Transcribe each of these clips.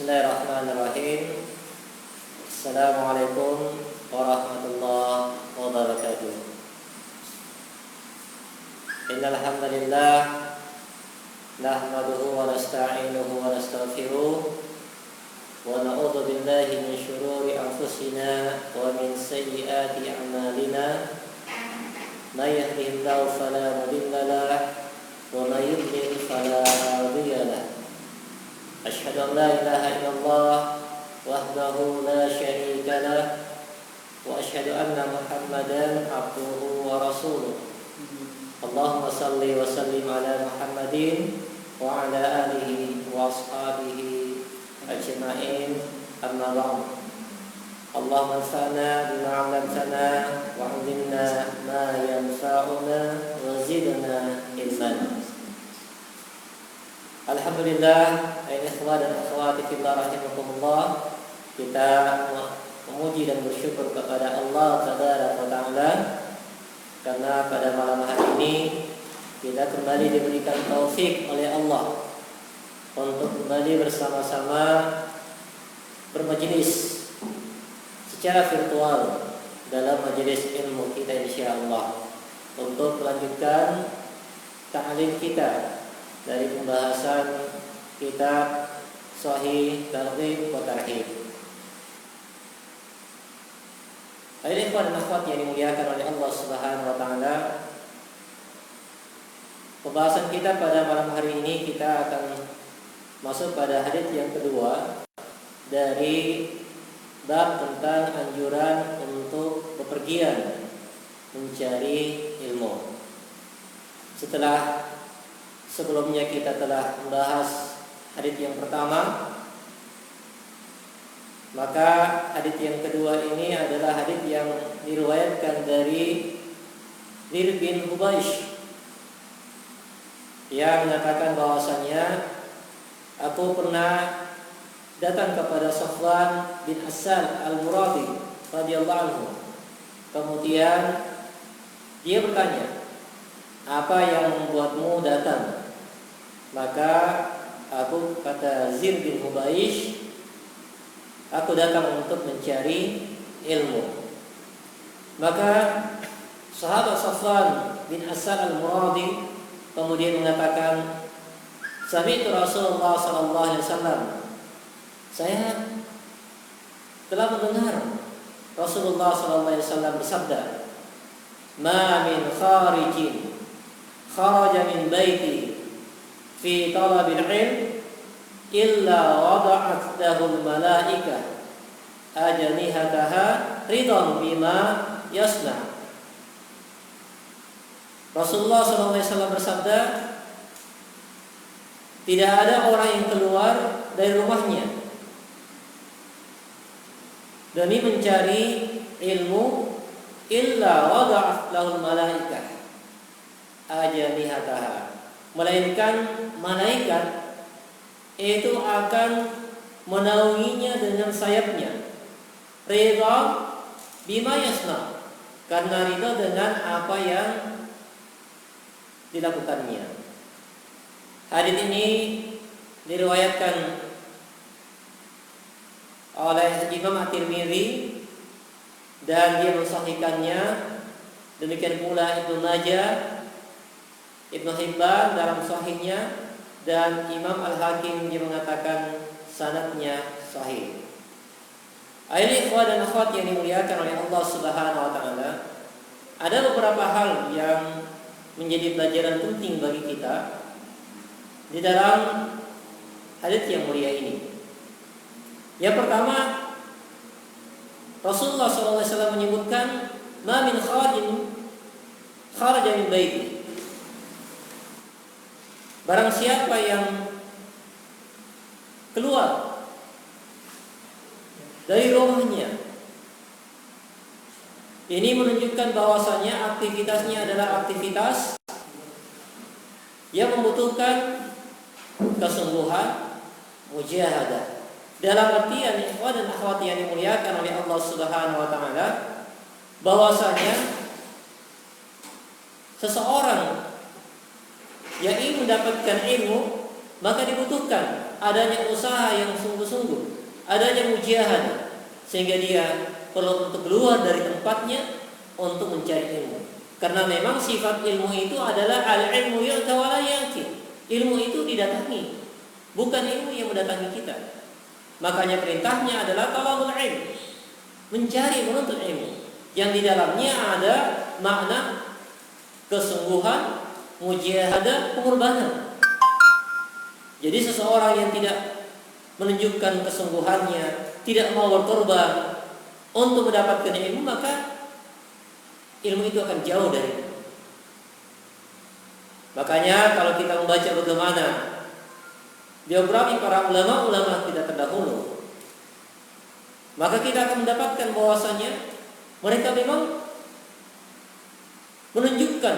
Bismillahirrahmanirrahim. Assalamualaikum warahmatullahi wabarakatuh. Innal hamdalillah nahmaduhu wa nasta'inuhu wa nastaghfiruh wa na'udzu billahi min shururi anfusina wa min sayyiati a'malina. May yahdihillahu fala mudilla lahu wa may yudlil fala hadiya lahu. Asyhadu an la ilaha illallah wahdahu la syarika lah wa asyhadu anna Muhammadan abduhu wa rasuluh. Allahumma salli wa sallim ala Muhammadin wa ala alihi wa ashabihi ajma'in. Amma ba'd. Allahumma anfa'na bima 'allamtana wa 'allimna ma yanfa'una wa zidna ilman. Alhamdulillah, ikhwan dan akhwat fillah rahimakumullah, kita memuji dan bersyukur kepada Allah Tabaraka wa Ta'ala karena pada malam hari ini kita kembali diberikan taufik oleh Allah untuk kembali bersama-sama bermajelis secara virtual dalam majelis ilmu kita insyaallah untuk melanjutkan ta'lim kita dari pembahasan kitab Shahih Targhib wa Tarhib. Ayolah ikhwan dan akhwat yang dimuliakan oleh Allah Subhanahu wa Ta'ala, pembahasan kita pada malam hari ini kita akan masuk pada hadits yang kedua dari bab tentang anjuran untuk bepergian mencari ilmu. Setelah sebelumnya kita telah membahas hadits yang pertama, maka hadits yang kedua ini adalah hadits yang diriwayatkan dari Dir bin Hubaish yang mengatakan bahwasanya aku pernah datang kepada Safwan bin Asal al-Muradi radhiyallahu anhu. Kemudian dia bertanya, apa yang membuatmu datang? Maka aku, kata Zir bin Hubaish, aku datang untuk mencari ilmu. Maka sahabat Safwan bin Asal al-Muradi kemudian mengatakan, sami'tu Rasulullah sallallahu alaihi wasallam, saya telah mendengar Rasulullah sallallahu alaihi wasallam bersabda, ma min kharijin kharaja min baiti fi talabil ilm illa wada'at lahul malaikah ajnihataha ridan bima yasna. Rasulullah SAW bersabda, tidak ada orang yang keluar dari rumahnya demi mencari ilmu illa wada'at lahul malaikah ajnihataha, melainkan malaikat itu akan menaunginya dengan sayapnya. Ridha bima yasna, karena ridha dengan apa yang dilakukannya. Hadis ini diriwayatkan oleh Imam At-Tirmidzi dan dia mensahihkannya. Demikian pula Ibnu Majah, Ibnu Hibban dalam sahihnya, dan Imam Al-Hakim dia mengatakan sanadnya sahih. Ayolah ikhwan dan akhwat yang dimuliakan oleh Allah Subhanahu wa Ta'ala, ada beberapa hal yang menjadi pelajaran penting bagi kita di dalam hadits yang mulia ini. Yang pertama, Rasulullah SAW menyebutkan, ma min kharijin kharaja min baiti, barang siapa yang keluar dari rumahnya, ini menunjukkan bahwasanya aktivitasnya adalah aktivitas yang membutuhkan kesungguhan, mujahadah. Dalam artian ikhwan dan akhwat yang dimuliakan oleh Allah Subhanahu wa Ta'ala, bahwasanya seseorang yang ingin mendapatkan ilmu maka dibutuhkan adanya usaha yang sungguh-sungguh, adanya mujahadah, sehingga dia perlu untuk keluar dari tempatnya untuk mencari ilmu. Karena memang sifat ilmu itu adalah al-ilmu yu'ta wa la ya'ti. Ilmu itu didatangi, bukan ilmu yang mendatangi kita. Makanya perintahnya adalah talabul ilm, mencari, menuntut ilmu, yang di dalamnya ada makna kesungguhan, mujahadah, pengorbanan. Jadi seseorang yang tidak menunjukkan kesungguhannya, tidak mau berkorban untuk mendapatkan ilmu, maka ilmu itu akan jauh dari. Makanya kalau kita membaca bagaimana biografi para ulama-ulama kita terdahulu, maka kita akan mendapatkan bahwasanya mereka memang menunjukkan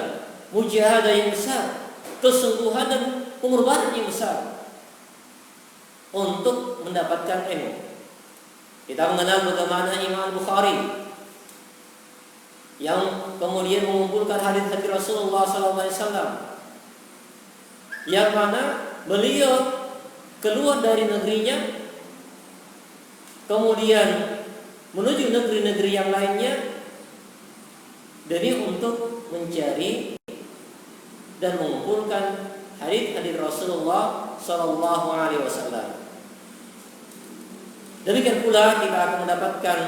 mujahadah yang besar, kesungguhan dan pengorbanan yang besar untuk mendapatkan ilmu. Kita mengenal bagaimana Imam Bukhari yang kemudian mengumpulkan hadis-hadis Rasulullah SAW, yang mana beliau keluar dari negerinya, kemudian menuju negeri-negeri yang lainnya demi untuk mencari dan mengumpulkan hadis-hadis Rasulullah SAW. Demikian pula kita akan mendapatkan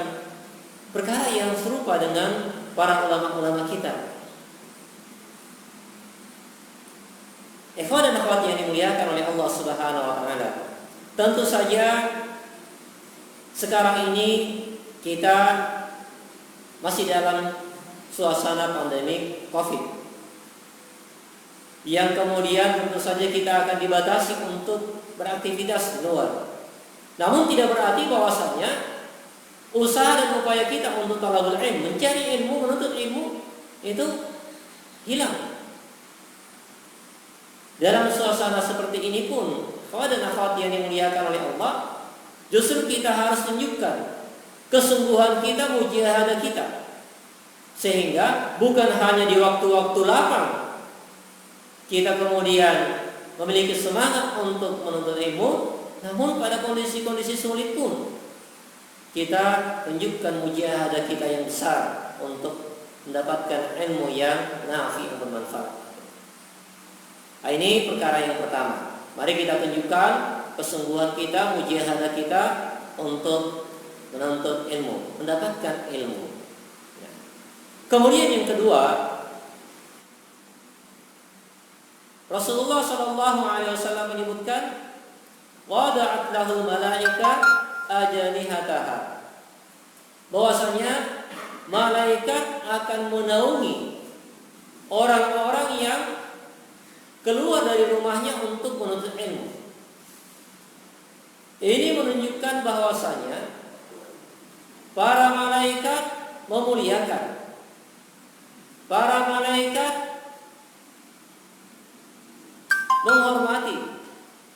perkara yang serupa dengan para ulama-ulama kita. Ikhwan dan akhwat yang dimuliakan oleh Allah Subhanahu wa taala. Tentu saja sekarang ini kita masih dalam suasana pandemi Covid, yang kemudian tentu saja kita akan dibatasi untuk beraktivitas di luar. Namun tidak berarti bahwasanya usaha dan upaya kita untuk talabul ilm, mencari ilmu, menuntut ilmu itu hilang. Dalam suasana seperti ini pun, kawan dan akhwat yang dimuliakan oleh Allah, justru kita harus tunjukkan kesungguhan kita, mujahadah kita, sehingga bukan hanya di waktu-waktu lapang kita kemudian memiliki semangat untuk menuntut ilmu, namun pada kondisi-kondisi sulit pun kita tunjukkan mujahadah kita yang besar untuk mendapatkan ilmu yang nafi dan bermanfaat. Ini perkara yang pertama. Mari kita tunjukkan kesungguhan kita, mujahadah kita untuk menuntut ilmu, mendapatkan ilmu. Kemudian yang kedua, Rasulullah SAW menyebutkan wada'at lahul malaika ajanihataha, bahwasanya malaikat akan menaungi orang-orang yang keluar dari rumahnya untuk menuntut ilmu. Ini menunjukkan bahwasanya para malaikat memuliakan, para malaikat menghormati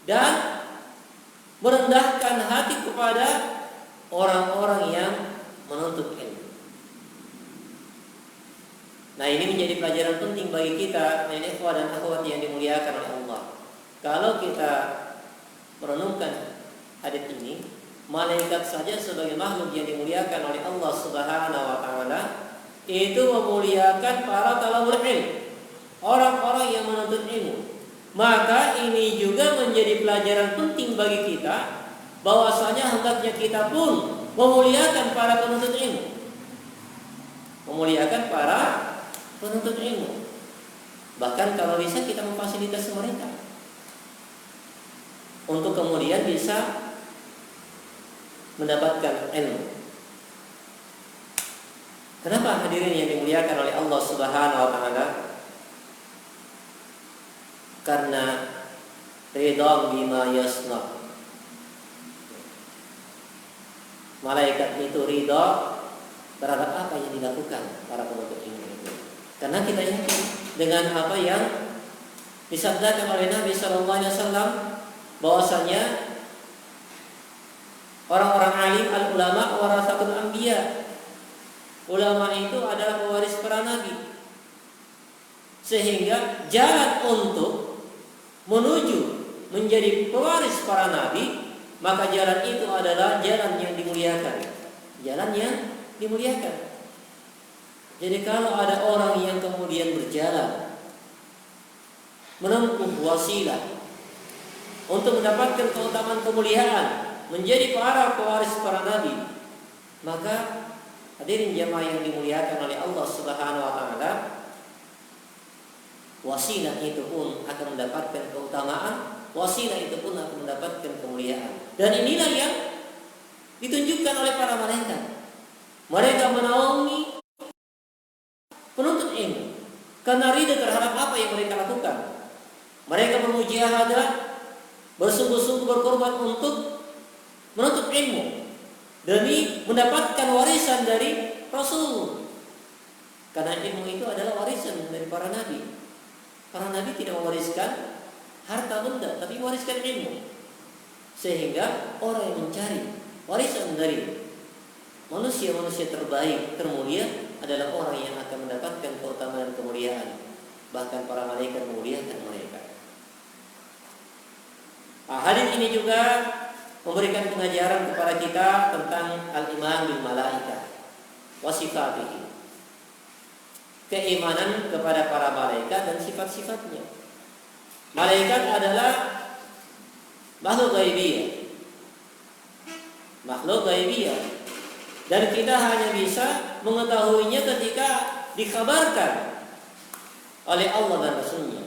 dan merendahkan hati kepada orang-orang yang menuntut ilmu. Nah, ini menjadi pelajaran penting bagi kita, ikhwah dan akhwat yang dimuliakan oleh Allah. Kalau kita merenungkan hadis ini, malaikat saja sebagai makhluk yang dimuliakan oleh Allah Subhanahu wa taala, itu memuliakan para talabul ilm, orang-orang yang menuntut ilmu. Maka ini juga menjadi pelajaran penting bagi kita, bahwasanya hendaknya kita pun memuliakan para penuntut ilmu, memuliakan para penuntut ilmu. Bahkan kalau bisa kita memfasilitasi mereka untuk kemudian bisa mendapatkan ilmu. Kenapa hadirin yang dimuliakan oleh Allah Subhanahu wa taala? Karena ridha bima yasna. Malaikat itu ridha terhadap apa yang dilakukan para penuntut ilmu itu. Karena kita yakin dengan apa yang disabdakan oleh Nabi sallallahu alaihi wasallam, bahwasanya orang-orang alim, al-ulama warasatul anbiya. Ulama itu adalah pewaris para nabi. Sehingga jalan untuk menuju menjadi pewaris para nabi, maka jalan itu adalah jalan yang dimuliakan. Jalan yang dimuliakan. Jadi kalau ada orang yang kemudian berjalan menempuh wasilah untuk mendapatkan keutamaan kemuliaan, menjadi para pewaris para nabi, maka hadirin jamaah yang dimuliakan oleh Allah Subhanahu wa taala, wasilah itu pun akan mendapatkan keutamaan, wasilah itu pun akan mendapatkan kemuliaan. Dan inilah yang ditunjukkan oleh para malaikat. Mereka menaungi penuntut ilmu karena ridha terhadap apa yang mereka lakukan. Mereka bermujahadah, bersungguh-sungguh berkorban untuk menuntut ilmu demi mendapatkan warisan dari Rasul. Karena ilmu itu adalah warisan dari para nabi. Para nabi tidak mewariskan harta benda, tapi mewariskan ilmu. Sehingga orang yang mencari warisan dari manusia-manusia terbaik, termulia adalah orang yang akan mendapatkan keutamaan dan kemuliaan. Bahkan para malaikat memuliakan mereka. Hadis ini juga memberikan pengajaran kepada kita tentang al-iman bil malaikah wa sifatihi. Keimanan kepada para malaikat dan sifat-sifatnya. Malaikat adalah makhluk ghaibiyah. Makhluk ghaibiyah. Dan kita hanya bisa mengetahuinya ketika dikabarkan oleh Allah dan Rasulnya.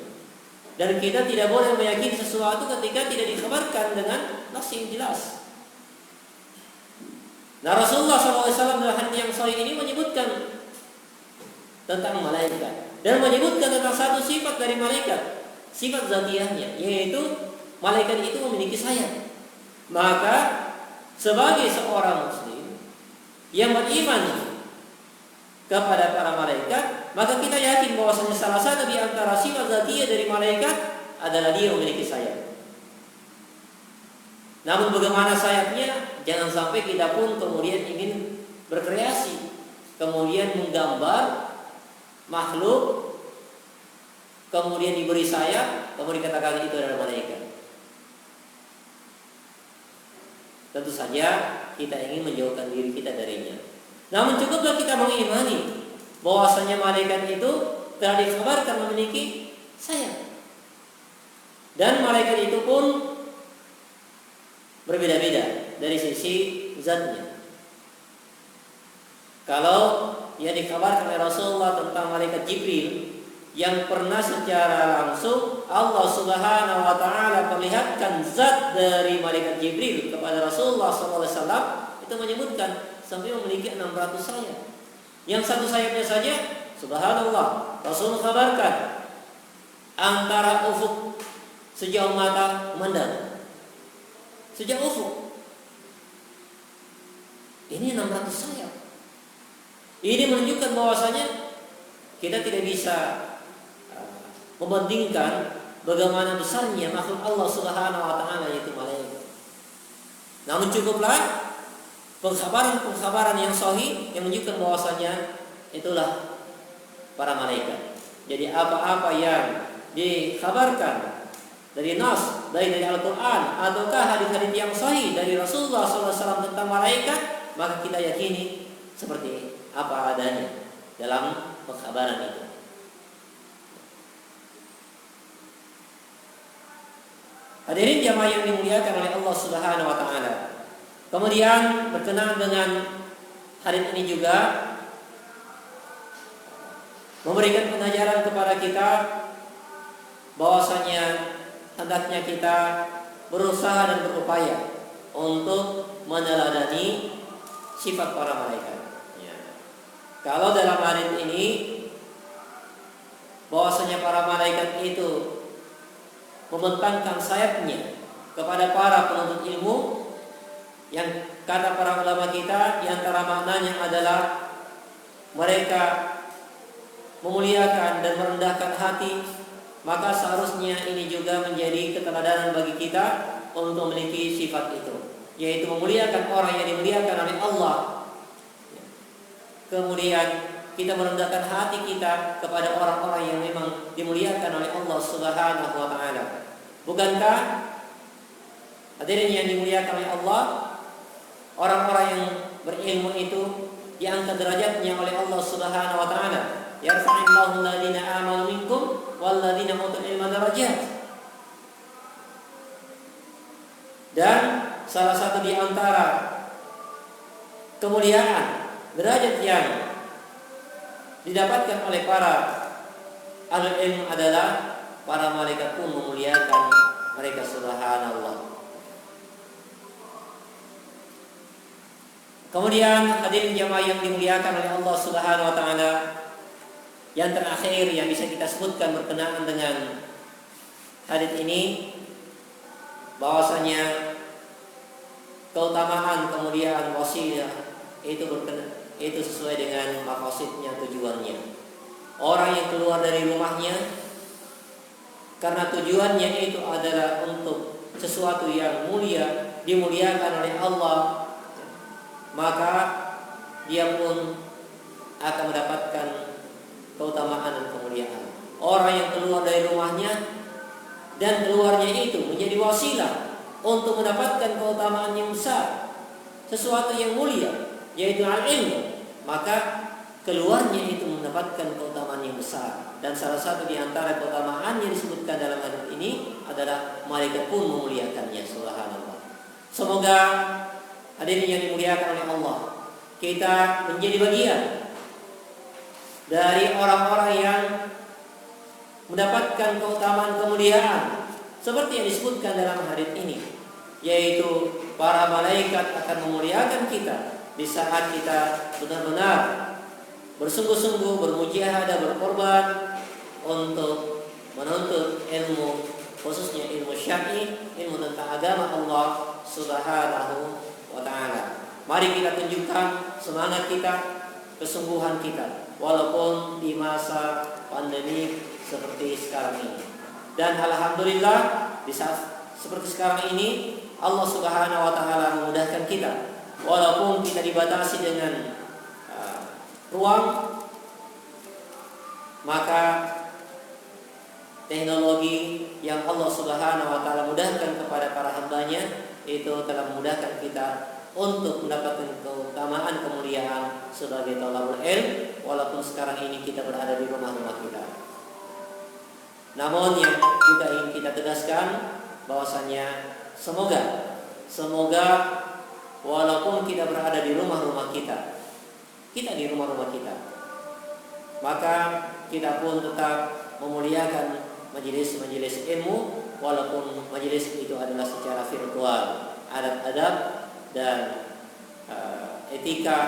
Dan kita tidak boleh meyakini sesuatu ketika tidak dikabarkan dengan nas yang jelas. Nah, Rasulullah SAW dalam hadis yang sahih ini menyebutkan tentang malaikat dan menyebutkan tentang satu sifat dari malaikat, sifat zatiahnya, yaitu malaikat itu memiliki sayap. Maka sebagai seorang muslim yang beriman kepada para malaikat, maka kita yakin bahwasanya salah satu di antara sifat zatiyah dari malaikat adalah dia memiliki sayap. Namun bagaimana sayapnya? Jangan sampai kita pun kemudian ingin berkreasi, kemudian menggambar makhluk, kemudian diberi sayap, kemudian dikatakan itu adalah malaikat. Tentu saja kita ingin menjauhkan diri kita darinya. Namun cukuplah kita mengimani bahwasanya malaikat itu telah dikabarkan memiliki sayap. Dan malaikat itu pun berbeda-beda dari sisi zatnya. Kalau yang dikabarkan oleh Rasulullah tentang malaikat Jibril yang pernah secara langsung Allah Subhanahu wa taala perlihatkan zat dari malaikat Jibril kepada Rasulullah SAW, itu menyebutkan sampai memiliki 600 sayap. Yang satu sayapnya saja, subhanallah, Rasul kabarkan antara ufuk sejauh mata memandang. Sejauh ufuk. Ini 600 sayap. Ini menunjukkan bahwasanya kita tidak bisa membandingkan bagaimana besarnya makhluk Allah Subhanahu wa taala yaitu malaikat. Namun cukuplah pengkhabaran yang sahih yang menunjukkan bahwasanya itulah para malaikat. Jadi apa-apa yang dikhabarkan dari nas, baik dari Al-Qur'an ataukah hadis-hadis yang sahih dari Rasulullah SAW tentang malaikat, maka kita yakini seperti apa adanya dalam pengkhabaran itu. Hadirin jamaah yang dimuliakan oleh Allah Subhanahu wa taala. Kemudian berkenaan dengan hadis ini juga memberikan pengajaran kepada kita bahwasanya hendaknya kita berusaha dan berupaya untuk meneladani sifat para malaikat. Ya. Kalau dalam hadis ini bahwasanya para malaikat itu membentangkan sayapnya kepada para penuntut ilmu, yang kata para ulama kita di antara maknanya adalah mereka memuliakan dan merendahkan hati, maka seharusnya ini juga menjadi keteladanan bagi kita untuk memiliki sifat itu, yaitu memuliakan orang yang dimuliakan oleh Allah. Kemudian kita merendahkan hati kita kepada orang-orang yang memang dimuliakan oleh Allah Subhanahu wa taala. Bukankah Hadirin yang dimuliakan oleh Allah, orang-orang yang berilmu itu diangkat derajatnya oleh Allah Subhanahu wa taala. Yarfa'illahu alladziina aamanu minkum walladziina utul ilma darajat. Dan salah satu di antara kemuliaan derajat yang didapatkan oleh para ahli ilmu adalah para malaikat pun memuliakan mereka. Subhanallah. Kemudian hadirin jamaah yang dimuliakan oleh Allah Subhanahu wa taala, yang terakhir yang bisa kita sebutkan berkenaan dengan hadits ini, bahwasanya keutamaan kemuliaan wasilah itu sesuai dengan maqasidnya, tujuannya. Orang yang keluar dari rumahnya karena tujuannya itu adalah untuk sesuatu yang mulia, dimuliakan oleh Allah, maka dia pun akan mendapatkan keutamaan dan kemuliaan. Orang yang keluar dari rumahnya dan keluarnya itu menjadi wasilah untuk mendapatkan keutamaan yang besar, sesuatu yang mulia, yaitu al-ilmu, maka keluarnya itu mendapatkan keutamaan yang besar. Dan salah satu di antara keutamaan yang disebutkan dalam hadis ini adalah malaikat pun memuliakannya. Subhanallah. Semoga hadirin yang dimuliakan oleh Allah, kita menjadi bagian dari orang-orang yang mendapatkan keutamaan kemuliaan seperti yang disebutkan dalam hadis ini, yaitu para malaikat akan memuliakan kita di saat kita benar-benar bersungguh-sungguh bermujahadah, berkorban untuk menuntut ilmu, khususnya ilmu syar'i, ilmu tentang agama Allah Subhanahu wa ta'ala. Mari kita tunjukkan semangat kita, kesungguhan kita, walaupun di masa pandemi seperti sekarang ini. Dan alhamdulillah di saat seperti sekarang ini Allah Subhanahu wa taala memudahkan kita, walaupun kita dibatasi dengan ruang, maka teknologi yang Allah Subhanahu wa taala mudahkan kepada para hambanya itu telah memudahkan kita untuk mendapatkan keutamaan kemuliaan sebagai thalabul ilm, walaupun sekarang ini kita berada di rumah-rumah kita. Namun yang juga ingin kita tegaskan bahwasanya semoga walaupun kita berada di rumah-rumah kita di rumah-rumah kita, maka kita pun tetap memuliakan majelis-majelis ilmu, walaupun majelis itu adalah secara virtual. Adab-adab dan etika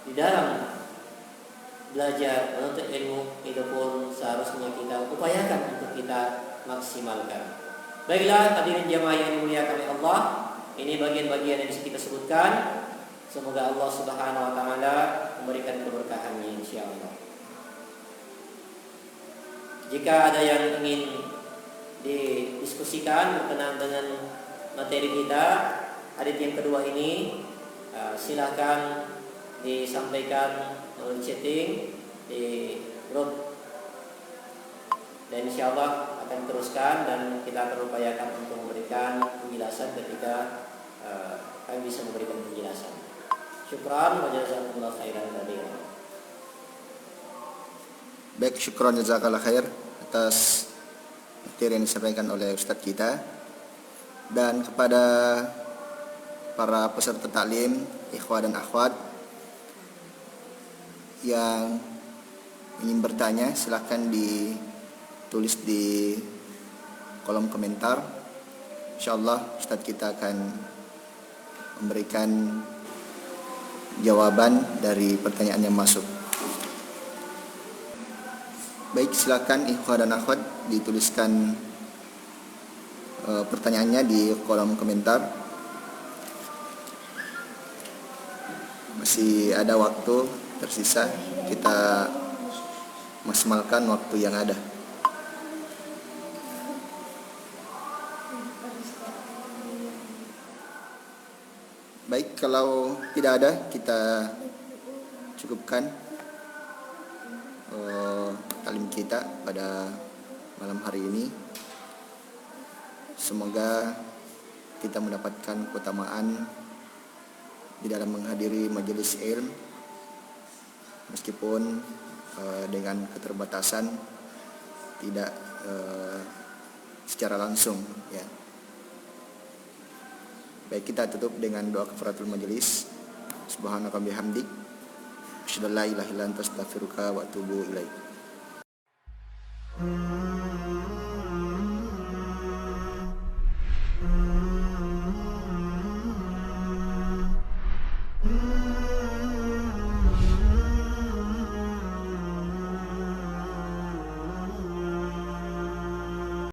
di dalam belajar menuntut ilmu itu pun seharusnya kita upayakan untuk kita maksimalkan. Baiklah hadirin jamaah yang dimuliakan oleh Allah, ini bagian-bagian yang bisa kita sebutkan. Semoga Allah Subhanahu wa taala memberikan keberkahannya insyaallah. Jika ada yang ingin didiskusikan berkenaan dengan materi kita hadits yang kedua ini, silakan disampaikan melalui chatting di grup, dan insyaallah akan teruskan dan kita akan upayakan untuk memberikan penjelasan ketika kami bisa memberikan penjelasan. Syukran wa jazakumullah khairan katsiran. Baik, syukran jazakallah khair atas materi yang disampaikan oleh Ustadz kita. Dan kepada para peserta taklim, ikhwah dan akhwat yang ingin bertanya, silakan ditulis di kolom komentar. Insyaallah Ustadz kita akan memberikan jawaban dari pertanyaan yang masuk. Baik, silakan ikhwah dan akhwat dituliskan pertanyaannya di kolom komentar. Masih ada waktu tersisa, kita maksimalkan waktu yang ada. Baik, kalau tidak ada, kita cukupkan taklim kita pada malam hari ini. Semoga kita mendapatkan keutamaan di dalam menghadiri majelis ilmu, meskipun dengan keterbatasan, tidak secara langsung ya. Baik, kita tutup dengan doa kafaratul majelis. Subhanaka bihamdik, asyhadu an la ilaha illa anta astaghfiruka wa atubu ilaik.